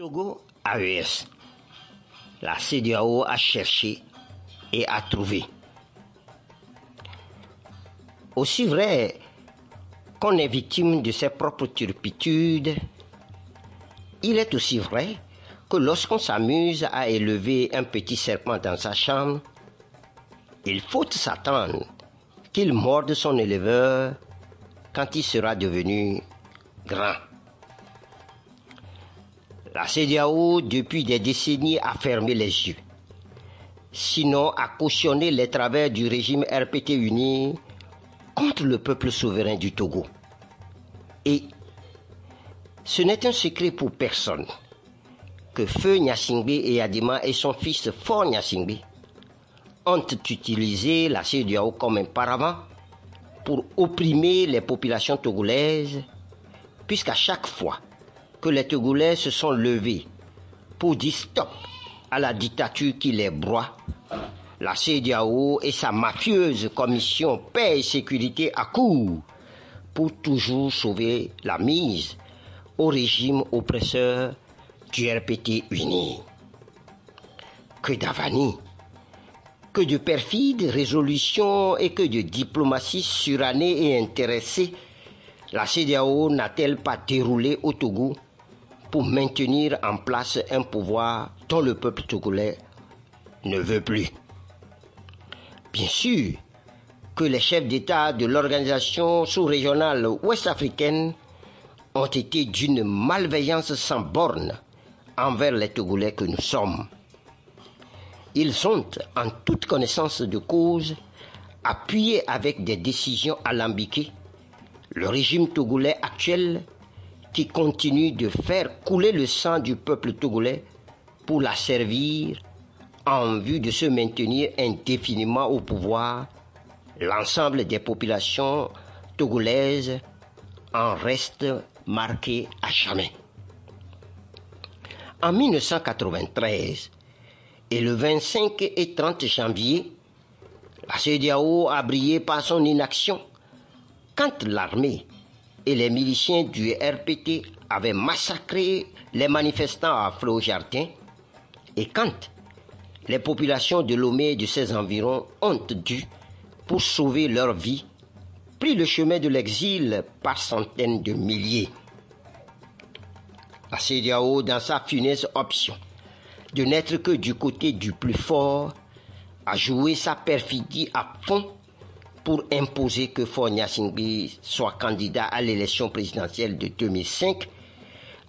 Togo AES. La CEDEAO a cherché et a trouvé. Aussi vrai qu'on est victime de ses propres turpitudes, il est aussi vrai que lorsqu'on s'amuse à élever un petit serpent dans sa chambre, il faut s'attendre qu'il morde son éleveur quand il sera devenu grand. La CEDEAO, depuis des décennies, a fermé les yeux, sinon a cautionné les travers du régime RPT uni contre le peuple souverain du Togo. Et ce n'est un secret pour personne que Feu Gnassingbé et Adima et son fils Fort Gnassingbé ont utilisé la CEDEAO comme un paravent pour opprimer les populations togolaises, puisqu'à chaque fois que les Togolais se sont levés pour dire stop à la dictature qui les broie, la CEDEAO et sa mafieuse commission paix et sécurité accourent pour toujours sauver la mise au régime oppresseur du RPT uni. Que d'avanie, que de perfides résolutions et que de diplomatie surannée et intéressée la CEDEAO n'a-t-elle pas déroulé au Togo pour maintenir en place un pouvoir dont le peuple togolais ne veut plus? Bien sûr que les chefs d'État de l'organisation sous-régionale ouest-africaine ont été d'une malveillance sans borne envers les Togolais que nous sommes. Ils ont, en toute connaissance de cause, appuyé avec des décisions alambiquées le régime togolais actuel qui continue de faire couler le sang du peuple togolais pour la servir en vue de se maintenir indéfiniment au pouvoir. L'ensemble des populations togolaises en reste marqué à jamais. En 1993 et le 25 et 30 janvier, la CEDEAO a brillé par son inaction quand l'armée et les miliciens du RPT avaient massacré les manifestants à Flot-Jardin et quand les populations de Lomé et de ses environs ont dû, pour sauver leur vie, pris le chemin de l'exil par centaines de milliers. La CEDEAO, dans sa funeste option de n'être que du côté du plus fort, a joué sa perfidie à fond pour imposer que Fort Gnassingbé soit candidat à l'élection présidentielle de 2005,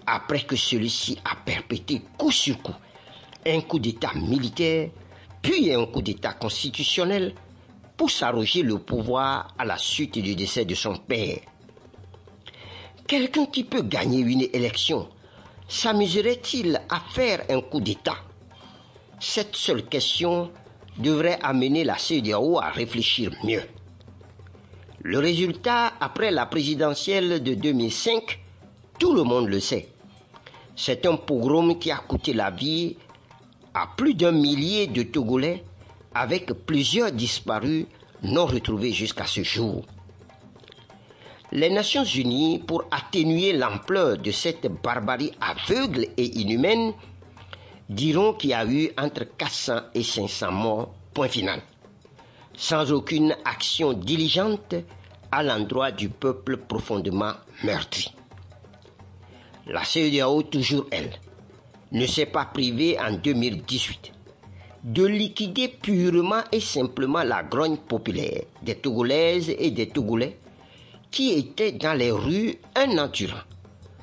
après que celui-ci a perpétré coup sur coup un coup d'État militaire, puis un coup d'État constitutionnel pour s'arroger le pouvoir à la suite du décès de son père. Quelqu'un qui peut gagner une élection s'amuserait-il à faire un coup d'État? Cette seule question devrait amener la CEDEAO à réfléchir mieux. Le résultat, après la présidentielle de 2005, tout le monde le sait. C'est un pogrom qui a coûté la vie à plus d'1 millier de Togolais, avec plusieurs disparus non retrouvés jusqu'à ce jour. Les Nations Unies, pour atténuer l'ampleur de cette barbarie aveugle et inhumaine, diront qu'il y a eu entre 400 et 500 morts, point final, sans aucune action diligente à l'endroit du peuple profondément meurtri. La CEDEAO, toujours elle, ne s'est pas privée en 2018 de liquider purement et simplement la grogne populaire des Togolaises et des Togolais qui étaient dans les rues un an durant,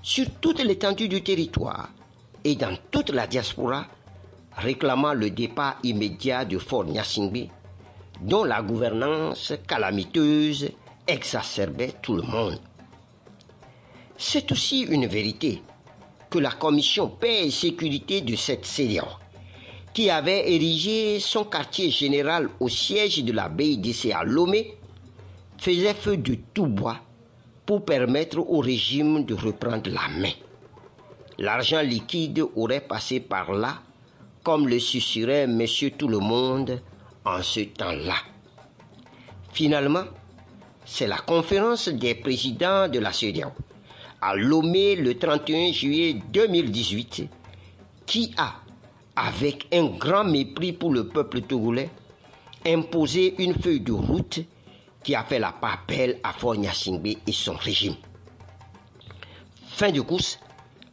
sur toute l'étendue du territoire et dans toute la diaspora, réclamant le départ immédiat de Fort Gnassingbé, dont la gouvernance calamiteuse exacerbait tout le monde. C'est aussi une vérité que la commission paix et sécurité de cette CEDEAO, qui avait érigé son quartier général au siège de la BIDC à Lomé, faisait feu de tout bois pour permettre au régime de reprendre la main. L'argent liquide aurait passé par là, comme le susurrait Monsieur Tout-le-Monde en ce temps-là. Finalement, c'est la conférence des présidents de la CEDEAO à Lomé le 31 juillet 2018 qui a, avec un grand mépris pour le peuple togolais, imposé une feuille de route qui a fait la part belle à Faure Gnassingbé et son régime. Fin de course,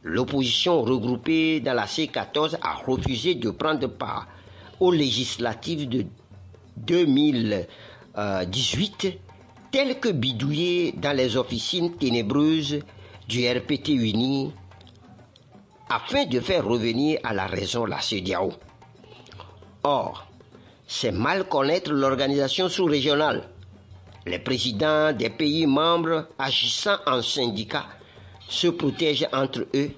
l'opposition regroupée dans la C14 a refusé de prendre part aux législatives de 2018, telles que bidouillées dans les officines ténébreuses du RPT uni, afin de faire revenir à la raison la CEDEAO. Or, c'est mal connaître l'organisation sous-régionale. Les présidents des pays membres agissant en syndicats se protègent entre eux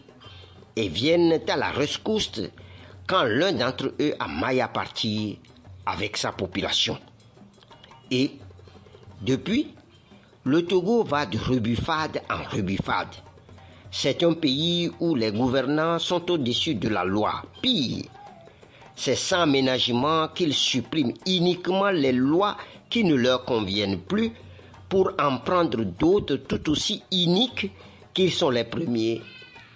et viennent à la rescousse quand l'un d'entre eux a maille à partir avec sa population. Et, depuis, le Togo va de rebuffade en rebuffade. C'est un pays où les gouvernants sont au-dessus de la loi. Pire, c'est sans ménagement qu'ils suppriment uniquement les lois qui ne leur conviennent plus pour en prendre d'autres tout aussi iniques qu'ils sont les premiers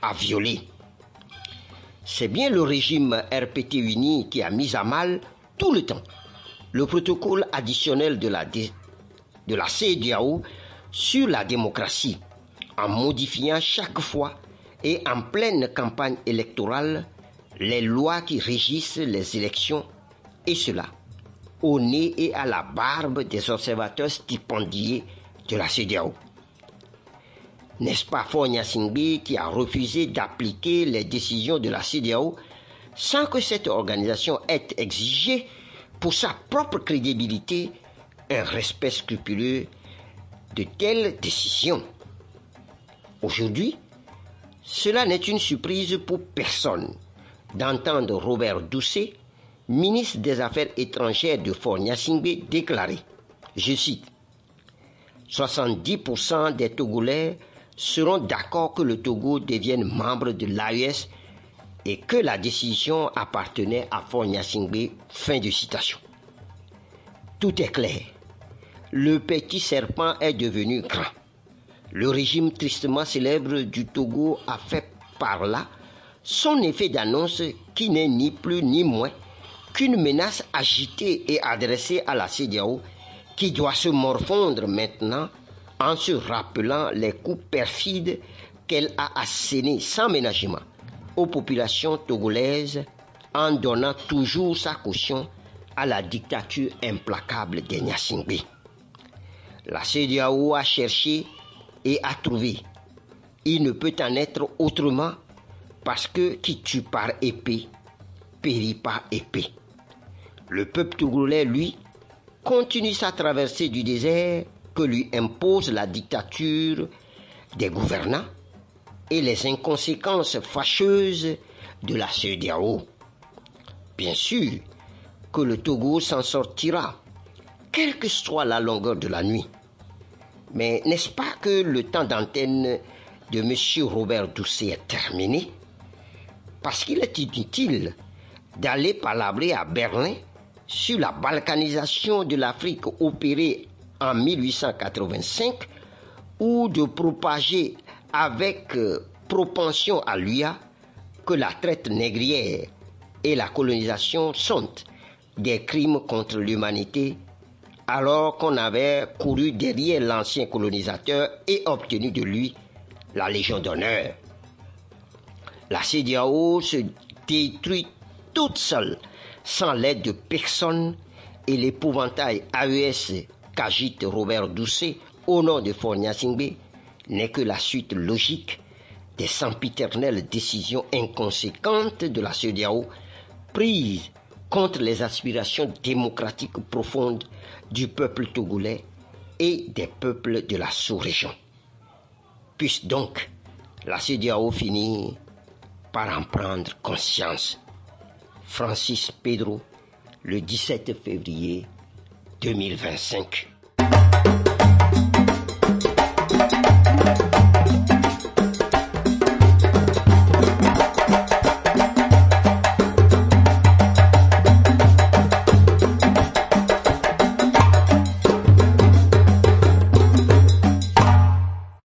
à violer. C'est bien le régime RPT uni qui a mis à mal tout le temps le protocole additionnel de la CEDEAO sur la démocratie, en modifiant chaque fois et en pleine campagne électorale les lois qui régissent les élections, et cela au nez et à la barbe des observateurs stipendiés de la CEDEAO. N'est-ce pas Faure Gnassingbé qui a refusé d'appliquer les décisions de la CEDEAO sans que cette organisation ait exigé pour sa propre crédibilité un respect scrupuleux de telles décisions? Aujourd'hui, cela n'est une surprise pour personne d'entendre Robert Doucet, ministre des Affaires étrangères de Faure Gnassingbé, déclarer, je cite, « 70% des Togolais seront d'accord que le Togo devienne membre de l'AES et que la décision appartenait à Faure Gnassingbé. » Fin de citation. Tout est clair. Le petit serpent est devenu grand. Le régime tristement célèbre du Togo a fait par là son effet d'annonce qui n'est ni plus ni moins qu'une menace agitée et adressée à la CEDEAO qui doit se morfondre maintenant en se rappelant les coups perfides qu'elle a assénés sans ménagement aux populations togolaises en donnant toujours sa caution à la dictature implacable des Gnassingbé. La CEDEAO a cherché et a trouvé. Il ne peut en être autrement parce que qui tue par épée, périt par épée. Le peuple togolais, lui, continue sa traversée du désert que lui impose la dictature des gouvernants et les inconséquences fâcheuses de la CEDEAO. Bien sûr que le Togo s'en sortira, quelle que soit la longueur de la nuit. Mais n'est-ce pas que le temps d'antenne de M. Robert Doucet est terminé? Parce qu'il est inutile d'aller palabrer à Berlin sur la balkanisation de l'Afrique opérée en 1885 ou de propager avec propension à l'UA que la traite négrière et la colonisation sont des crimes contre l'humanité, alors qu'on avait couru derrière l'ancien colonisateur et obtenu de lui la Légion d'honneur. La CEDEAO se détruit toute seule, sans l'aide de personne, et l'épouvantail AES qu'agite Robert Doucet au nom de Faure Gnassingbé n'est que la suite logique des sempiternelles décisions inconséquentes de la CEDEAO prises contre les aspirations démocratiques profondes du peuple togolais et des peuples de la sous-région. Puisse donc la CEDEAO finir par en prendre conscience. Francis Pedro, le 17 février 2025.